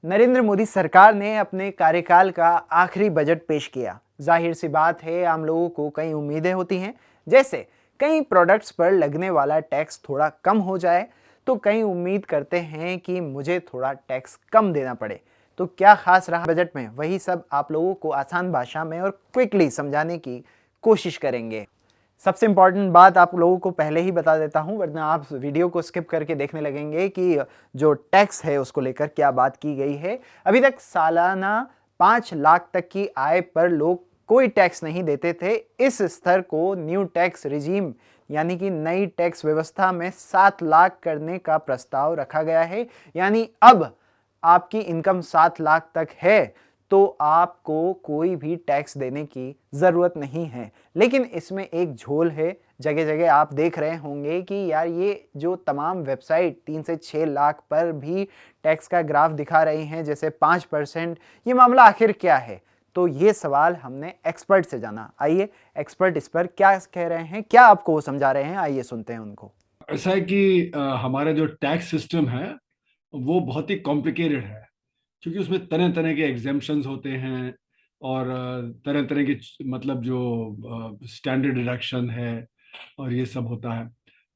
नरेंद्र मोदी सरकार ने अपने कार्यकाल का आखिरी बजट पेश किया। जाहिर सी बात है, आम लोगों को कई उम्मीदें होती हैं, जैसे कई प्रोडक्ट्स पर लगने वाला टैक्स थोड़ा कम हो जाए। तो कई उम्मीद करते हैं कि मुझे थोड़ा टैक्स कम देना पड़े। तो क्या खास रहा बजट में, वही सब आप लोगों को आसान भाषा में और क्विकली समझाने की कोशिश करेंगे। सबसे इंपॉर्टेंट बात आप लोगों को पहले ही बता देता हूं, वरना आप वीडियो को स्किप करके देखने लगेंगे कि जो टैक्स है उसको लेकर क्या बात की गई है। अभी तक सालाना 5 लाख तक की आय पर लोग कोई टैक्स नहीं देते थे। इस स्तर को न्यू टैक्स रिजीम यानी कि नई टैक्स व्यवस्था में 7 लाख करने का प्रस्ताव रखा गया है। यानी अब आपकी इनकम 7 लाख तक है तो आपको कोई भी टैक्स देने की ज़रूरत नहीं है। लेकिन इसमें एक झोल है। जगह जगह आप देख रहे होंगे कि यार ये जो तमाम वेबसाइट 3 से 6 लाख पर भी टैक्स का ग्राफ दिखा रही हैं, जैसे 5%, ये मामला आखिर क्या है? तो ये सवाल हमने एक्सपर्ट से जाना। आइए एक्सपर्ट इस पर क्या कह रहे हैं, क्या आपको वो समझा रहे हैं, आइए सुनते हैं उनको। ऐसा है कि हमारा जो टैक्स सिस्टम है वो बहुत ही कॉम्प्लिकेटेड है, क्योंकि उसमें तरह तरह के एग्जेम्पशंस होते हैं और तरह तरह के मतलब जो स्टैंडर्ड डिडक्शन है और ये सब होता है।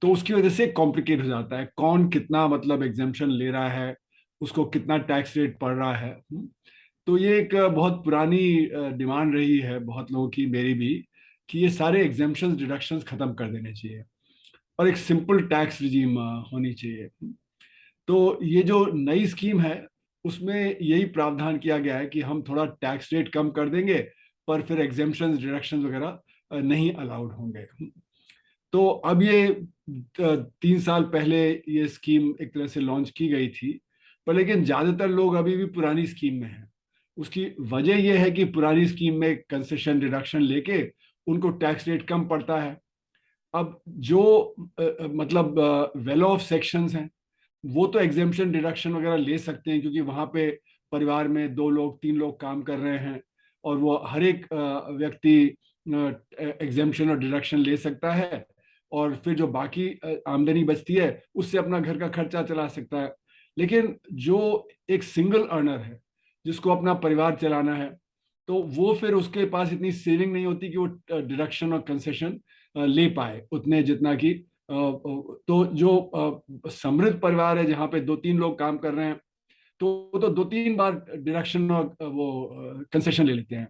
तो उसकी वजह से कॉम्प्लिकेट हो जाता है, कौन कितना मतलब एग्जेम्पशन ले रहा है, उसको कितना टैक्स रेट पड़ रहा है। तो ये एक बहुत पुरानी डिमांड रही है बहुत लोगों की, मेरी भी, कि ये सारे एग्जेम्पशंस डिडक्शंस खत्म कर देने चाहिए और एक सिंपल टैक्स रिजीम होनी चाहिए। तो ये जो नई स्कीम है उसमें यही प्रावधान किया गया है कि हम थोड़ा टैक्स रेट कम कर देंगे, पर फिर एग्जेम्पशंस डिडक्शंस वगैरह नहीं अलाउड होंगे। तो अब ये 3 साल पहले ये स्कीम एक तरह से लॉन्च की गई थी, पर लेकिन ज्यादातर लोग अभी भी पुरानी स्कीम में हैं। उसकी वजह यह है कि पुरानी स्कीम में कंसेशन डिडक्शन लेके उनको टैक्स रेट कम पड़ता है। अब जो मतलब वेल ऑफ सेक्शंस हैं वो तो एग्जेम्पशन डिडक्शन वगैरह ले सकते हैं, क्योंकि वहां पे परिवार में 2 लोग 3 लोग काम कर रहे हैं और वो हर एक व्यक्ति एग्जेम्पशन और डिडक्शन ले सकता है, और फिर जो बाकी आमदनी बचती है उससे अपना घर का खर्चा चला सकता है। लेकिन जो एक सिंगल अर्नर है जिसको अपना परिवार चलाना है, तो वो फिर उसके पास इतनी सेविंग नहीं होती कि वो डिडक्शन और कंसेशन ले पाए उतने जितना कि तो जो समृद्ध परिवार है जहाँ पे 2 3 लोग काम कर रहे हैं, तो 2 3 बार डिडक्शन और वो कंसेशन ले लेते हैं।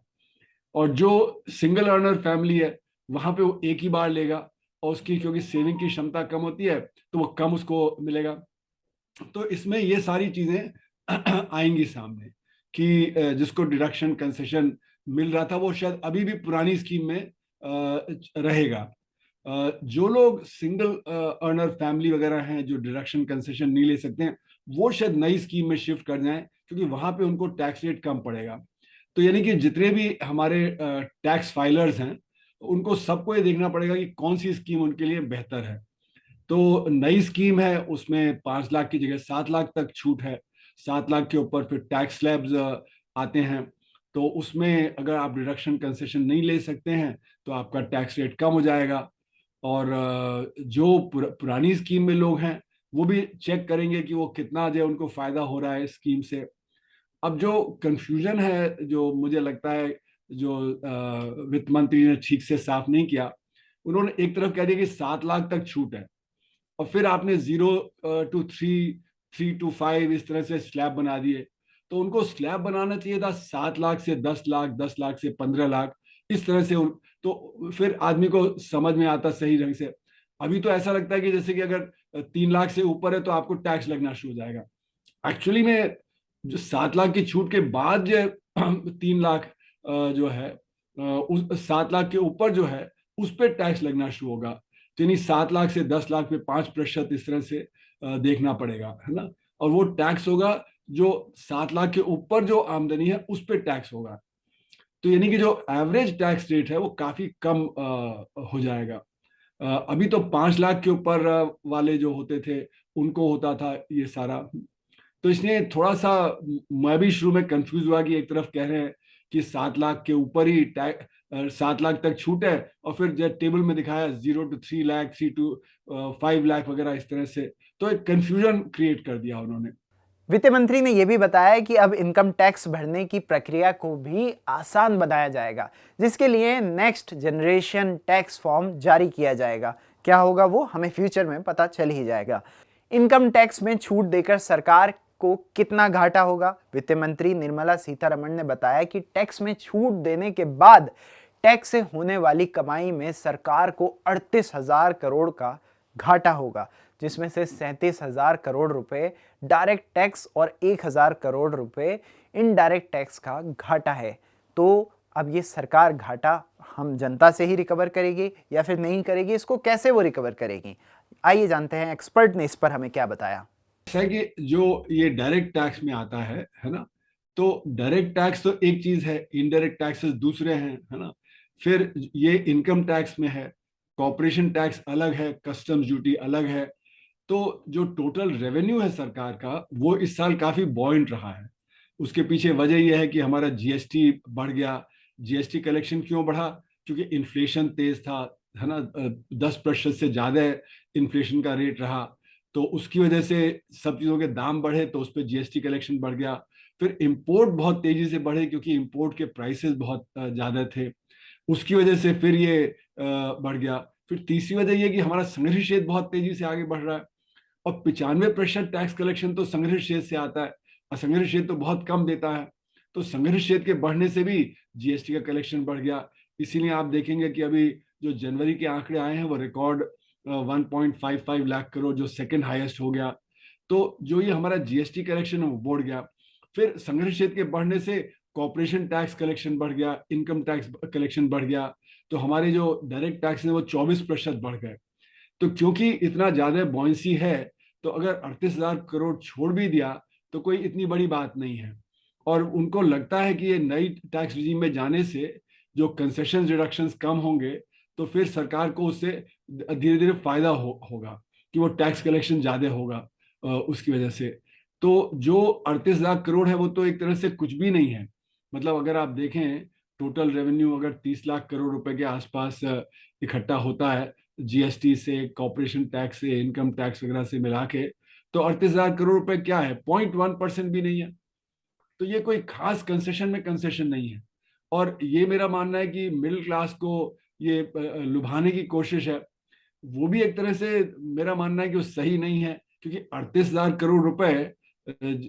और जो सिंगल अर्नर फैमिली है वहां पे वो एक ही बार लेगा, और उसकी क्योंकि सेविंग की क्षमता कम होती है तो वो कम उसको मिलेगा। तो इसमें ये सारी चीजें आएंगी सामने कि जिसको डिडक्शन कंसेशन मिल रहा था वो शायद अभी भी पुरानी स्कीम में रहेगा। जो लोग सिंगल अर्नर फैमिली वगैरह हैं जो डिडक्शन कंसेशन नहीं ले सकते हैं, वो शायद नई स्कीम में शिफ्ट कर जाएं, क्योंकि वहां पे उनको टैक्स रेट कम पड़ेगा। तो यानी कि जितने भी हमारे टैक्स फाइलर्स हैं उनको सबको ये देखना पड़ेगा कि कौन सी स्कीम उनके लिए बेहतर है। तो नई स्कीम है उसमें 5 लाख की जगह 7 लाख तक छूट है। 7 लाख के ऊपर फिर टैक्स स्लैब्स आते हैं, तो उसमें अगर आप डिडक्शन कंसेशन नहीं ले सकते हैं तो आपका टैक्स रेट कम हो जाएगा। और जो पुरानी स्कीम में लोग हैं वो भी चेक करेंगे कि वो कितना जो उनको फायदा हो रहा है इस स्कीम से। अब जो कंफ्यूजन है जो मुझे लगता है जो वित्त मंत्री ने ठीक से साफ नहीं किया, उन्होंने एक तरफ कह दिया कि 7 लाख तक छूट है, और फिर आपने 0 to 3, 3 to 5 इस तरह से स्लैब बना दिए। तो उनको स्लैब बनाना चाहिए था 7 लाख से 10 लाख, 10 लाख से 15 लाख, इस तरह से तो फिर आदमी को समझ में आता सही ढंग से। अभी तो ऐसा लगता है कि जैसे कि अगर 3 लाख से ऊपर है तो आपको टैक्स लगना शुरू हो जाएगा। एक्चुअली में जो 7 लाख की छूट के बाद जो 3 लाख जो है उस 7 लाख के ऊपर जो है उस पर टैक्स लगना शुरू होगा। तो यानी 7 लाख से 10 लाख पे 5% इस तरह से देखना पड़ेगा, है ना। और वो टैक्स होगा जो 7 लाख के ऊपर जो आमदनी है उस पर टैक्स होगा। तो यानी कि जो एवरेज टैक्स रेट है वो काफी कम हो जाएगा। अभी तो 5 लाख के ऊपर वाले जो होते थे उनको होता था ये सारा। तो इसलिए थोड़ा सा मैं भी शुरू में कंफ्यूज हुआ कि एक तरफ कह रहे हैं कि 7 लाख के ऊपर ही टैक्स 7 लाख तक छूट है, और फिर जब टेबल में दिखाया 0 to 3 लाख, 3 to 5 लाख वगैरह इस तरह से, तो एक कंफ्यूजन क्रिएट कर दिया उन्होंने। वित्त मंत्री ने यह भी बताया कि अब इनकम टैक्स भरने की प्रक्रिया को भी आसान बनाया जाएगा, जिसके लिए नेक्स्ट जनरेशन टैक्स फॉर्म जारी किया जाएगा। क्या होगा वो हमें फ्यूचर में पता चल ही जाएगा। इनकम टैक्स में छूट देकर सरकार को कितना घाटा होगा? वित्त मंत्री निर्मला सीतारमण ने बताया कि टैक्स में छूट देने के बाद टैक्स से होने वाली कमाई में सरकार को 38,000 करोड़ का घाटा होगा, जिसमें से 37,000 करोड़ रुपए डायरेक्ट टैक्स और 1,000 करोड़ रुपए इनडायरेक्ट टैक्स का घाटा है। तो अब ये सरकार घाटा हम जनता से ही रिकवर करेगी या फिर नहीं करेगी, इसको कैसे वो रिकवर करेगी? आइए जानते हैं एक्सपर्ट ने इस पर हमें क्या बताया। ऐसा है कि जो ये डायरेक्ट टैक्स में आता है ना, तो डायरेक्ट टैक्स तो एक चीज है, इनडायरेक्ट टैक्सेस दूसरे हैं, है ना। फिर ये इनकम टैक्स में है, कॉर्पोरेशन टैक्स अलग है, कस्टम्स ड्यूटी अलग है। तो जो टोटल रेवेन्यू है सरकार का, वो इस साल काफी बॉइंट रहा है। उसके पीछे वजह यह है कि हमारा जीएसटी बढ़ गया। जीएसटी कलेक्शन क्यों बढ़ा? क्योंकि इन्फ्लेशन तेज था, है ना, 10% से ज्यादा इन्फ्लेशन का रेट रहा। तो उसकी वजह से सब चीजों के दाम बढ़े, तो उस पर जीएसटी कलेक्शन बढ़ गया। फिर इंपोर्ट बहुत तेजी से बढ़े, क्योंकि इंपोर्ट के प्राइसेस बहुत ज्यादा थे, उसकी वजह से फिर ये बढ़ गया। फिर तीसरी वजह यह कि हमारा संग्रह क्षेत्र बहुत तेजी से आगे बढ़ रहा है, और 95% टैक्स कलेक्शन तो संग्रह क्षेत्र से आता है, और संग्रह क्षेत्र तो बहुत कम देता है। तो संग्रह क्षेत्र के बढ़ने से भी जीएसटी का कलेक्शन बढ़ गया। इसीलिए आप देखेंगे कि अभी जो जनवरी के आंकड़े आए हैं वो रिकॉर्ड 1.55 लाख करोड़, जो सेकंड हाईएस्ट हो गया। तो जो ये हमारा जीएसटी कलेक्शन है वो बढ़ गया। फिर संग्रह क्षेत्र के बढ़ने से कॉर्पोरेशन टैक्स कलेक्शन बढ़ गया, इनकम टैक्स कलेक्शन बढ़ गया। तो हमारे जो डायरेक्ट टैक्स है वो 24% बढ़ गए। तो क्योंकि इतना ज्यादा बॉयंसी है, तो अगर 38,000 करोड़ छोड़ भी दिया तो कोई इतनी बड़ी बात नहीं है। और उनको लगता है कि ये नई टैक्स रिजीम में जाने से जो कंसेशन रिडक्शंस कम होंगे, तो फिर सरकार को उससे धीरे धीरे फायदा होगा, कि वो टैक्स कलेक्शन ज्यादा होगा उसकी वजह से। तो जो 38,000 करोड़ है वो तो एक तरह से कुछ भी नहीं है। मतलब अगर आप देखें, टोटल रेवेन्यू अगर 30 लाख करोड़ रुपए के आसपास इकट्ठा होता है, जीएसटी से, कॉर्पोरेशन टैक्स से, इनकम टैक्स वगैरह से मिला के, तो 38,000 करोड़ रुपए क्या है? 0.1% भी नहीं है। तो ये कोई खास कंसेशन में कंसेशन नहीं है। और ये मेरा मानना है कि मिडिल क्लास को ये लुभाने की कोशिश है, वो भी एक तरह से मेरा मानना है कि वो सही नहीं है। क्योंकि 38,000 करोड़ रुपए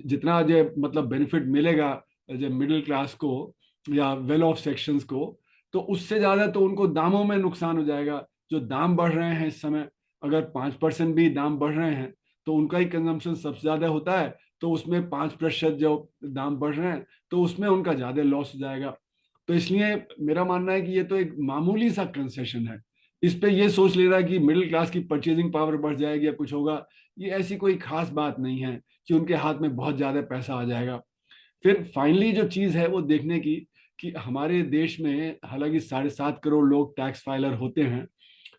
जितना जो मतलब बेनिफिट मिलेगा जो मिडिल क्लास को या वेल ऑफ सेक्शंस को, तो उससे ज्यादा तो उनको दामों में नुकसान हो जाएगा। जो दाम बढ़ रहे हैं इस समय, अगर 5% भी दाम बढ़ रहे हैं, तो उनका ही कंजम्पशन सबसे ज्यादा होता है। तो उसमें 5% जो दाम बढ़ रहे हैं, तो उसमें उनका ज्यादा लॉस हो जाएगा। तो इसलिए मेरा मानना है कि ये तो एक मामूली सा कंसेशन है। इस पे ये सोच ले रहा है कि मिडिल क्लास की परचेजिंग पावर बढ़ जाएगी या कुछ होगा, ये ऐसी कोई खास बात नहीं है कि उनके हाथ में बहुत ज्यादा पैसा आ जाएगा। फिर फाइनली जो चीज है वो देखने की, कि हमारे देश में हालांकि 7.5 करोड़ लोग टैक्स फाइलर होते हैं,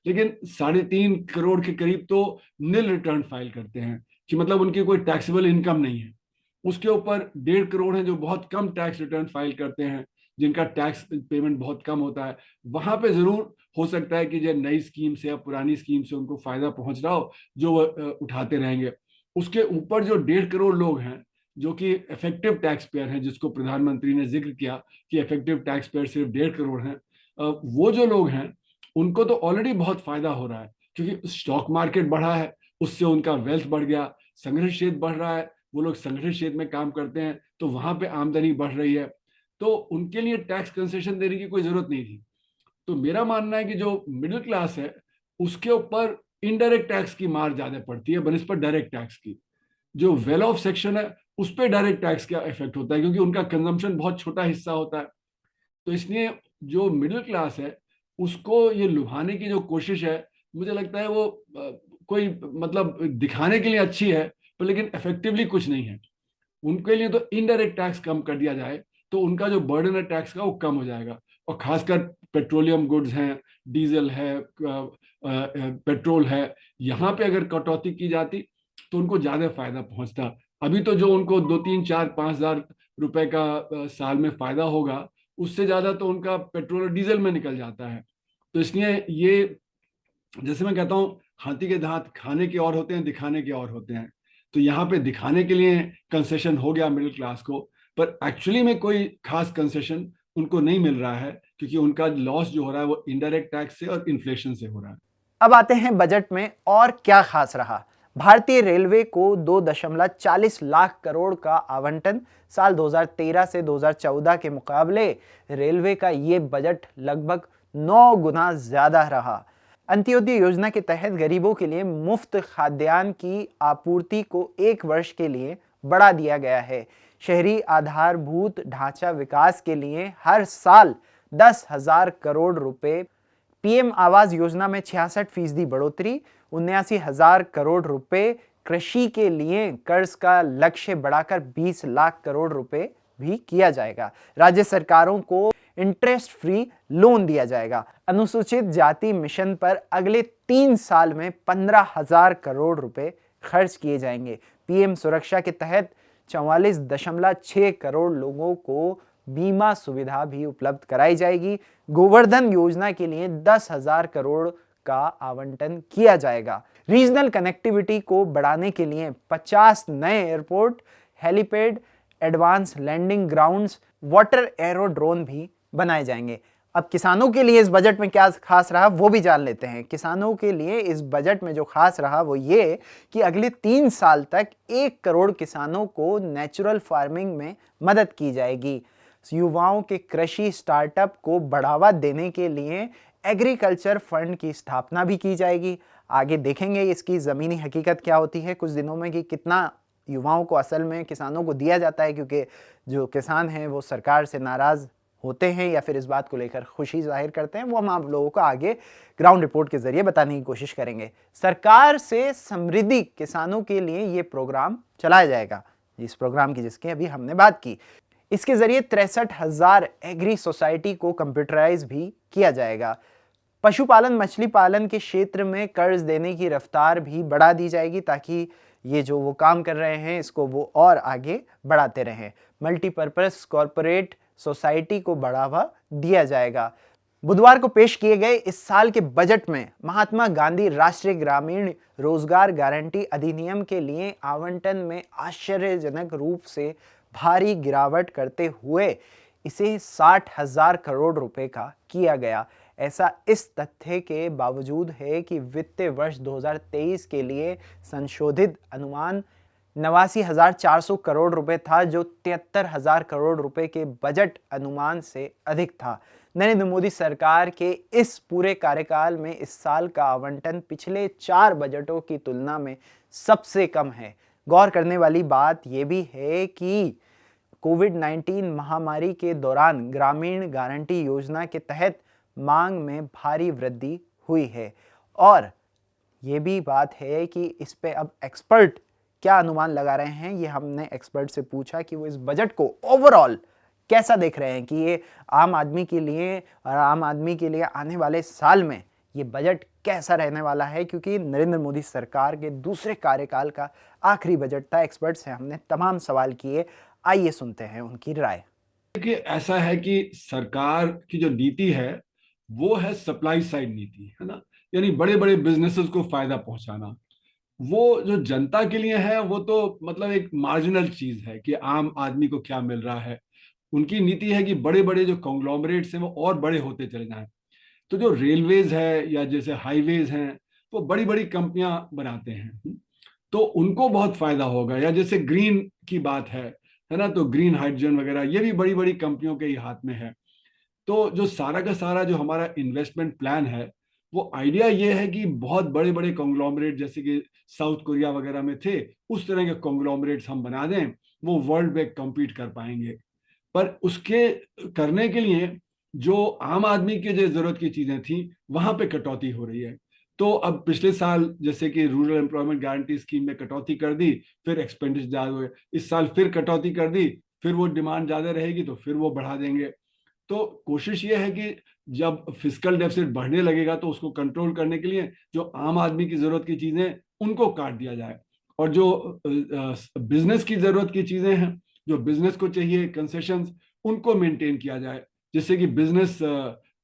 लेकिन 3.5 करोड़ के करीब तो निल रिटर्न फाइल करते हैं, कि मतलब उनकी कोई टैक्सेबल इनकम नहीं है। उसके ऊपर 1.5 करोड़ हैं जो बहुत कम टैक्स रिटर्न फाइल करते हैं, जिनका टैक्स पेमेंट बहुत कम होता है। वहां पे जरूर हो सकता है कि जो नई स्कीम से या पुरानी स्कीम से उनको फायदा पहुंच रहा हो, जो वो उठाते रहेंगे। उसके ऊपर जो 1.5 करोड़ लोग हैं जो कि इफेक्टिव टैक्स पेयर हैं, जिसको प्रधानमंत्री ने जिक्र किया कि इफेक्टिव टैक्स पेयर सिर्फ 1.5 करोड़ हैं, वो जो लोग हैं उनको तो ऑलरेडी बहुत फायदा हो रहा है, क्योंकि स्टॉक मार्केट बढ़ा है, उससे उनका वेल्थ बढ़ गया। संग्रह क्षेत्र बढ़ रहा है, वो लोग संग्रह क्षेत्र में काम करते हैं, तो वहां पे आमदनी बढ़ रही है। तो उनके लिए टैक्स कंसेशन देने की कोई जरूरत नहीं थी। तो मेरा मानना है कि जो मिडिल क्लास है उसके ऊपर इनडायरेक्ट टैक्स की मार ज्यादा पड़ती है बनस्पत डायरेक्ट टैक्स की। जो वेल ऑफ सेक्शन है उस पर डायरेक्ट टैक्स का इफेक्ट होता है, क्योंकि उनका कंजम्पशन बहुत छोटा हिस्सा होता है। तो इसलिए जो मिडिल क्लास है उसको ये लुभाने की जो कोशिश है, मुझे लगता है वो कोई मतलब दिखाने के लिए अच्छी है, पर लेकिन इफेक्टिवली कुछ नहीं है। उनके लिए तो इनडायरेक्ट टैक्स कम कर दिया जाए, तो उनका जो बर्डन है टैक्स का वो कम हो जाएगा। और खासकर पेट्रोलियम गुड्स हैं, डीजल है, पेट्रोल है, यहाँ पे अगर कटौती की जाती तो उनको ज्यादा फायदा पहुंचता। अभी तो जो उनको 2, 3, 4, 5 हजार रुपए का साल में फायदा होगा, उससे ज्यादा तो उनका पेट्रोल और डीजल में निकल जाता है। तो इसलिए ये, जैसे मैं कहता हूँ, हाथी के दांत खाने के और होते हैं, दिखाने के और होते हैं। तो यहाँ पे दिखाने के लिए कंसेशन हो गया मिडिल क्लास को, पर एक्चुअली में कोई खास कंसेशन उनको नहीं मिल रहा है, क्योंकि उनका लॉस जो हो रहा है वो इनडायरेक्ट टैक्स से और इन्फ्लेशन से हो रहा है। अब आते हैं बजट में और क्या खास रहा। भारतीय रेलवे को 2.40 लाख करोड़ का आवंटन। साल 2013 से 2014 के मुकाबले रेलवे का ये बजट लगभग 9 गुना ज्यादा रहा। अंत्योदय योजना के तहत गरीबों के लिए मुफ्त खाद्यान्न की आपूर्ति को 1 वर्ष के लिए बढ़ा दिया गया है। शहरी आधारभूत ढांचा विकास के लिए हर साल 10,000 करोड़ रुपए। पीएम आवास योजना में 66% बढ़ोतरी। 79,000 करोड़ रुपए। कृषि के लिए कर्ज का लक्ष्य बढ़ाकर 20 लाख करोड़ रुपए भी किया जाएगा। राज्य सरकारों को इंटरेस्ट फ्री लोन दिया जाएगा। अनुसूचित जाति मिशन पर अगले 3 साल में 15,000 करोड़ रुपए खर्च किए जाएंगे। पीएम सुरक्षा के तहत 44.6 करोड़ लोगों को बीमा सुविधा भी उपलब्ध कराई जाएगी। गोवर्धन योजना के लिए 10,000 करोड़ का आवंटन किया जाएगा। रीजनल कनेक्टिविटी को बढ़ाने के लिए 50 नए airport, helipad, advance landing grounds, water aerodrome भी बनाए जाएंगे। अब किसानों के लिए इस बजट में क्या खास रहा वो भी जान लेते हैं। किसानों के लिए इस बजट में जो खास रहा वो ये कि अगले 3 साल तक 1 करोड़ किसानों को नेचुरल फार्मिंग में मदद की जाएगी। युवाओं के कृषि स्टार्टअप को बढ़ावा देने के लिए एग्रीकल्चर फंड की स्थापना भी की जाएगी। आगे देखेंगे इसकी ज़मीनी हकीकत क्या होती है कुछ दिनों में, कि कितना युवाओं को असल में किसानों को दिया जाता है, क्योंकि जो किसान हैं वो सरकार से नाराज़ होते हैं या फिर इस बात को लेकर खुशी जाहिर करते हैं। वो हम आप लोगों को आगे ग्राउंड रिपोर्ट के जरिए बताने की कोशिश करेंगे। सरकार से समृद्धि किसानों के लिए ये प्रोग्राम चलाया जाएगा, इस प्रोग्राम की जिसकी अभी हमने बात की। इसके जरिए 63,000 एग्री सोसाइटी को कंप्यूटराइज भी किया जाएगा। पशुपालन मछली पालन के क्षेत्र में कर्ज देने की रफ्तार भी बढ़ा दी जाएगी, ताकि ये जो वो काम कर रहे हैं इसको वो और आगे बढ़ाते रहें। मल्टीपर्पस कॉरपोरेट सोसाइटी को बढ़ावा दिया जाएगा। बुधवार को पेश किए गए इस साल के बजट में महात्मा गांधी राष्ट्रीय ग्रामीण रोजगार गारंटी अधिनियम के लिए आवंटन में आश्चर्यजनक रूप से भारी गिरावट करते हुए इसे 60,000 करोड़ रुपए का किया गया। ऐसा इस तथ्य के बावजूद है कि वित्तीय वर्ष 2023 के लिए संशोधित अनुमान 89,400 करोड़ रुपए था, जो 73,000 करोड़ रुपए के बजट अनुमान से अधिक था। नरेंद्र मोदी सरकार के इस पूरे कार्यकाल में इस साल का आवंटन पिछले 4 बजटों की तुलना में सबसे कम है। गौर करने वाली बात यह भी है कि कोविड-19 महामारी के दौरान ग्रामीण गारंटी योजना के तहत मांग में भारी वृद्धि हुई है, और ये भी बात है कि इस पे अब एक्सपर्ट क्या अनुमान लगा रहे हैं। ये हमने एक्सपर्ट से पूछा कि वो इस बजट को ओवरऑल कैसा देख रहे हैं, कि ये आम आदमी के लिए और आम आदमी के लिए आने वाले साल में ये बजट कैसा रहने वाला है, क्योंकि नरेंद्र मोदी सरकार के दूसरे कार्यकाल का आखिरी बजट था। एक्सपर्ट से हमने तमाम सवाल किए, आइए सुनते हैं उनकी राय। देखिए, ऐसा है कि सरकार की जो नीति है वो है सप्लाई साइड नीति, है ना, यानी बड़े बड़े बिजनेसेस को फायदा पहुंचाना। वो जो जनता के लिए है वो तो मतलब एक मार्जिनल चीज है कि आम आदमी को क्या मिल रहा है। उनकी नीति है कि बड़े बड़े जो कॉन्ग्लोमरेट्स हैं वो और बड़े होते चले जाएं। तो जो रेलवेज है या जैसे हाईवेज हैं वो बड़ी बड़ी कंपनियां बनाते हैं, तो उनको बहुत फायदा होगा। या जैसे ग्रीन की बात है ना, तो ग्रीन हाइड्रोजन वगैरह ये भी बड़ी बड़ी कंपनियों के ही हाथ में है। तो जो सारा का सारा जो हमारा इन्वेस्टमेंट प्लान है वो आइडिया ये है कि बहुत बड़े बड़े कॉन्ग्लोमरेट जैसे कि साउथ कोरिया वगैरह में थे उस तरह के कॉन्ग्लोमरेट्स हम बना दें, वो वर्ल्ड में कम्पीट कर पाएंगे। पर उसके करने के लिए जो आम आदमी के जो जरूरत की चीजें थी वहां पे कटौती हो रही है। तो अब पिछले साल जैसे कि रूरल एम्प्लॉयमेंट गारंटी स्कीम में कटौती कर दी, फिर एक्सपेंडिचर ज्यादा हुए, इस साल फिर कटौती कर दी, फिर वो डिमांड ज्यादा रहेगी तो फिर वो बढ़ा देंगे। तो कोशिश ये है कि जब फिस्कल डेफिसिट बढ़ने लगेगा तो उसको कंट्रोल करने के लिए जो आम आदमी की जरूरत की चीजें उनको काट दिया जाए, और जो बिजनेस की जरूरत की चीजें हैं, जो बिजनेस को चाहिए कंसेशंस, उनको मेंटेन किया जाए जिससे कि बिजनेस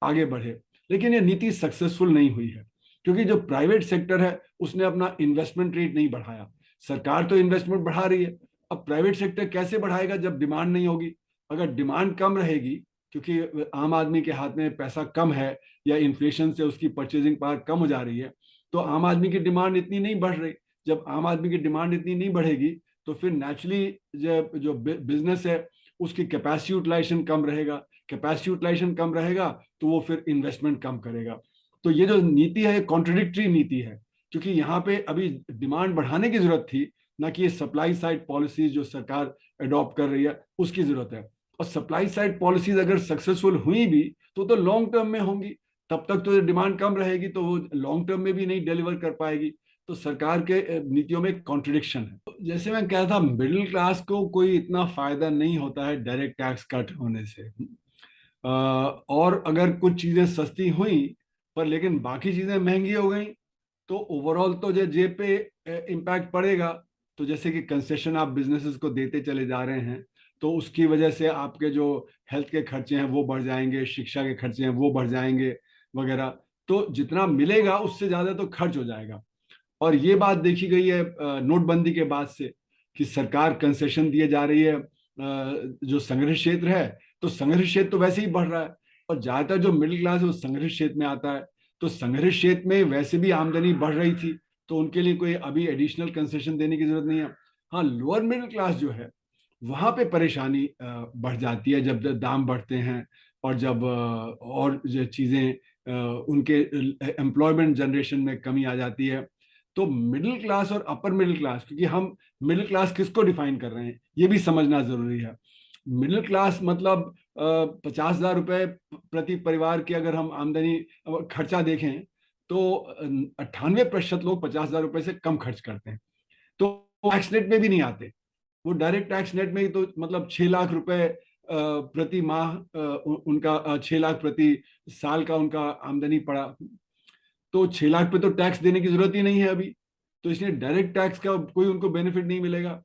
आगे बढ़े। लेकिन ये नीति सक्सेसफुल नहीं हुई है, क्योंकि जो प्राइवेट सेक्टर है उसने अपना इन्वेस्टमेंट रेट नहीं बढ़ाया। सरकार तो इन्वेस्टमेंट बढ़ा रही है, अब प्राइवेट सेक्टर कैसे बढ़ाएगा जब डिमांड नहीं होगी? अगर डिमांड कम रहेगी, क्योंकि आम आदमी के हाथ में पैसा कम है या इन्फ्लेशन से उसकी परचेजिंग पावर कम हो जा रही है, तो आम आदमी की डिमांड इतनी नहीं बढ़ रही। जब आम आदमी की डिमांड इतनी नहीं बढ़ेगी तो फिर नेचुरली जो बिजनेस है उसकी कैपेसिटी यूटिलाइजेशन कम रहेगा, कैपेसिटी यूटिलाइजेशन कम रहेगा तो वो फिर इन्वेस्टमेंट कम करेगा। तो ये जो नीति है कॉन्ट्रडिक्टरी नीति है, क्योंकि यहाँ पे अभी डिमांड बढ़ाने की जरूरत थी, ना कि ये सप्लाई साइड पॉलिसीज जो सरकार अडॉप्ट कर रही है उसकी जरूरत है। और सप्लाई साइड पॉलिसीज अगर सक्सेसफुल हुई भी तो लॉन्ग टर्म में होंगी, तब तक तो डिमांड कम रहेगी तो वो लॉन्ग टर्म में भी नहीं डिलीवर कर पाएगी। तो सरकार के नीतियों में कॉन्ट्रडिक्शन है। जैसे मैं कह रहा था, मिडिल क्लास को कोई इतना फायदा नहीं होता है डायरेक्ट टैक्स कट होने से। और अगर कुछ चीजें सस्ती हुई पर लेकिन बाकी चीजें महंगी हो गई तो ओवरऑल तो जो जेब पे इम्पैक्ट पड़ेगा। तो जैसे कि कंसेशन आप बिजनेसेस को देते चले जा रहे हैं तो उसकी वजह से आपके जो हेल्थ के खर्चे हैं वो बढ़ जाएंगे, शिक्षा के खर्चे हैं वो बढ़ जाएंगे वगैरह। तो जितना मिलेगा उससे ज्यादा तो खर्च हो जाएगा। और ये बात देखी गई है नोटबंदी के बाद से कि सरकार कंसेशन दिए जा रही है जो संग्रह क्षेत्र है, तो संग्रह क्षेत्र तो वैसे ही बढ़ रहा है और ज्यादातर जो मिडिल क्लास है वो संग्रह क्षेत्र में आता है। तो संग्रह क्षेत्र में वैसे भी आमदनी बढ़ रही थी तो उनके लिए कोई अभी एडिशनल कंसेशन देने की जरूरत नहीं है। हाँ, लोअर मिडिल क्लास जो है वहां पे परेशानी बढ़ जाती है जब दाम बढ़ते हैं और जब और जो चीजें उनके एम्प्लॉयमेंट जनरेशन में कमी आ जाती है। तो मिडिल क्लास और अपर मिडिल क्लास, क्योंकि हम मिडिल क्लास किसको डिफाइन कर रहे हैं ये भी समझना जरूरी है। मिडिल क्लास मतलब 50,000 रुपए प्रति परिवार की अगर हम आमदनी खर्चा देखें तो 98% लोग 50,000 रुपए से कम खर्च करते हैं। तो टैक्स नेट में भी नहीं आते, वो डायरेक्ट टैक्स नेट में ही तो मतलब 6 लाख रुपए प्रति माह उनका 6 लाख प्रति साल का उनका आमदनी पड़ा। तो 6 लाख पे तो टैक्स देने की जरूरत ही नहीं है अभी, तो इसलिए डायरेक्ट टैक्स का कोई उनको बेनिफिट नहीं मिलेगा।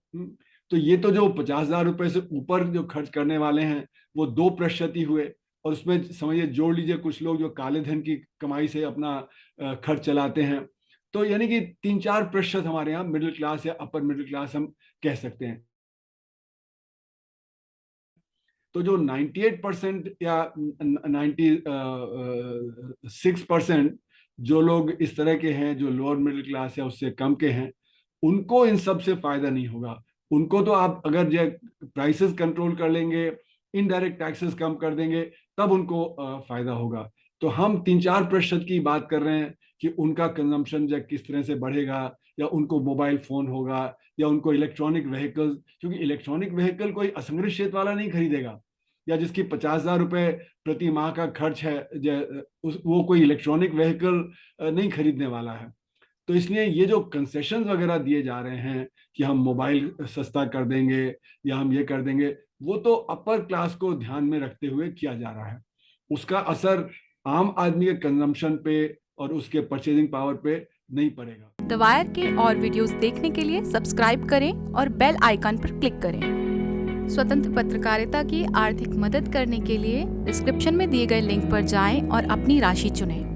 तो ये तो जो 50,000 रुपए से ऊपर जो खर्च करने वाले हैं वो 2% ही हुए। और उसमें समझिए जोड़ लीजिए कुछ लोग जो काले धन की कमाई से अपना खर्च चलाते हैं, तो यानी कि 3-4% हमारे यहाँ मिडिल क्लास या अपर मिडिल क्लास हम कह सकते हैं। तो जो 98% या 96% जो लोग इस तरह के हैं जो लोअर मिडिल क्लास या उससे कम के हैं, उनको इन सब से फायदा नहीं होगा। उनको तो आप अगर जो प्राइसेस कंट्रोल कर लेंगे, इनडायरेक्ट टैक्सेस कम कर देंगे, तब उनको फायदा होगा। तो हम 3-4% की बात कर रहे हैं कि उनका कंजम्पशन जो किस तरह से बढ़ेगा, या उनको मोबाइल फोन होगा, या उनको इलेक्ट्रॉनिक व्हीकल, क्योंकि इलेक्ट्रॉनिक व्हीकल कोई असंगठित क्षेत्र वाला नहीं खरीदेगा, या जिसकी 50,000 रुपए प्रति माह का खर्च है वो कोई इलेक्ट्रॉनिक व्हीकल नहीं खरीदने वाला है। तो इसलिए ये जो कंसेशन वगैरह दिए जा रहे हैं कि हम मोबाइल सस्ता कर देंगे या हम ये कर देंगे, वो तो अपर क्लास को ध्यान में रखते हुए किया जा रहा है। उसका असर आम आदमी के कंजम्पशन पे और उसके परचेजिंग पावर पे नहीं पड़ेगा। द वायर के और वीडियोस देखने के लिए सब्सक्राइब करें और बेल आइकन पर क्लिक करें। स्वतंत्र पत्रकारिता की आर्थिक मदद करने के लिए डिस्क्रिप्शन में दिए गए लिंक पर जाएं और अपनी राशि चुनें।